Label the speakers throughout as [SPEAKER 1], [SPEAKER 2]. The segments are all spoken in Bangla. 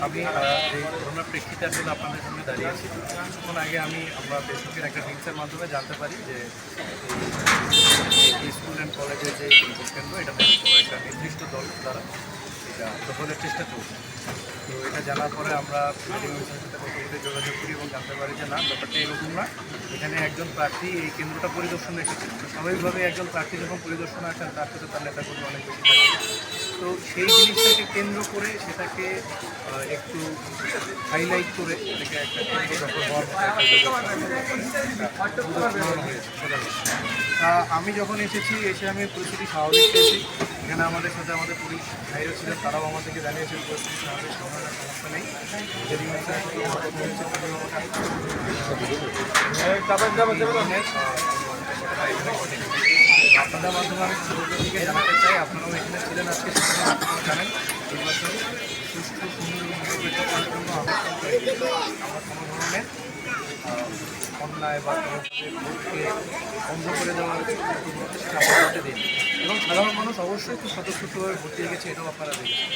[SPEAKER 1] আমি এই করোনার প্রেক্ষিতে আসলে আপনাদের সামনে দাঁড়িয়েছি। কিছুক্ষণ আগে আমরা ফেসবুকের একটা লিঙ্কের মাধ্যমে জানতে পারি যে এই স্কুল অ্যান্ড কলেজের যে ভোট কেন্দ্র এটা একটা নির্দিষ্ট দল দ্বারা এটা দখলের চেষ্টা চলছে। তো এটা জানার পরে আমরা রিটার্নিং অফিসারের সাথে কথা বলে যোগাযোগ করি এবং জানতে পারি যে না, ব্যাপারটা এরকম না। এখানে একজন প্রার্থী এই কেন্দ্রটা পরিদর্শনে এসেছেন। স্বাভাবিকভাবে একজন প্রার্থী যখন পরিদর্শনে আসেন তার সাথে তার নেতাকর্মী অনেক বেশি থাকে। তো সেই জিনিসটাকে কেন্দ্র করে সেটাকে একটু হাইলাইট করে এটাকে একটা কেন্দ্র দখল হওয়ার মতো তা আমি যখন এসে আমি পরিস্থিতি স্বাভাবিক পেয়েছি। এখানে আমাদের সাথে আমাদের পুলিশ ভাইরা ছিলেন, তারাও আমাদেরকে জানিয়েছেন পরিস্থিতি স্বাভাবিক, সমস্যা নেই। আপনাদের মাধ্যমে আমি দিকে জানাতে চাই, আপনারাও এখানে ছিলেন আজকে, আপনারা জানেন নির্বাচনে সুষ্ঠু সুন্দর নিরপেক্ষ করার জন্য আমরা কোনো ধরনের অন্যায় বা ভোটকে বন্ধ করে দেওয়ার চেষ্টা করতে দিন এবং সাধারণ মানুষ অবশ্যই খুব স্বতঃস্ফূর্তভাবে ভোট দিয়ে গেছে, এটাও আপনারা দেখেছেন।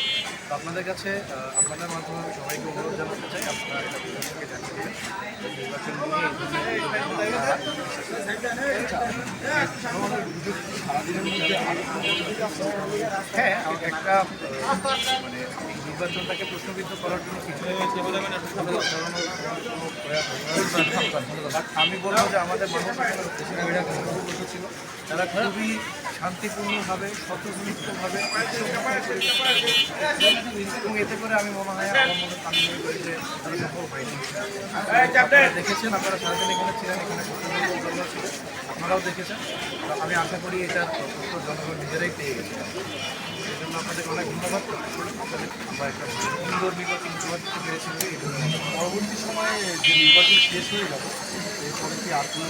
[SPEAKER 1] তো আপনাদের কাছে আপনাদের মাধ্যমে আমি সবাইকে অনুরোধ জানাতে চাই, আপনারা এটা প্রশাসনকে জানিয়ে দেবেন নির্বাচন নিয়ে সারাদিনের মধ্যে হ্যাঁ একটা মানে নির্বাচনটাকে প্রশ্নবিদ্ধ করার জন্য কিছু আমি বলবো যে আমাদের মানুষ ছিল, তারা খুবই শান্তিপূর্ণভাবে স্বতঃস্ফূর্তভাবে এবং এতে করে আমি মনে হয় আমি মনে করি যে তারা সফল হয়নি। দেখেছেন আপনারা সারাদিন এখানে ছিলেন, এখানে ছিল, আপনারাও দেখেছেন। আমি আশা করি এটার তথ্য জনগণ নিজেরাই পেয়ে গেছে। সেই জন্য আপনাদের অনেক ধন্যবাদ। আমরা একটা সুন্দর নির্বাচন উপহার দিতে পেরেছি। পরবর্তী সময়ে যে নির্বাচন শেষ হয়ে যাবে এরপরে কি আর কোনো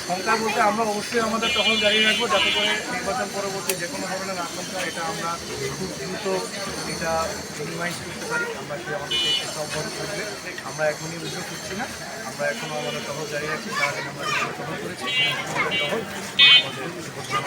[SPEAKER 1] সংখ্যা বলতে আমরা অবশ্যই আমাদের টহল জারি রাখবো, যাতে করে নির্বাচন পরবর্তী যে কোনো ধরনের আশঙ্কা এটা আমরা খুব দ্রুত এটা মিনিমাইজ করতে পারি। আমরা কি আমাদের সেই চেষ্টা অব্যাহত থাকবে। আমরা এখনই উদ্যোগ করছি না, আমরা এখনও আমাদের টহল জারি রাখছি। সারাদিন আমরা টহল করেছি, আমাদের টহল আমাদের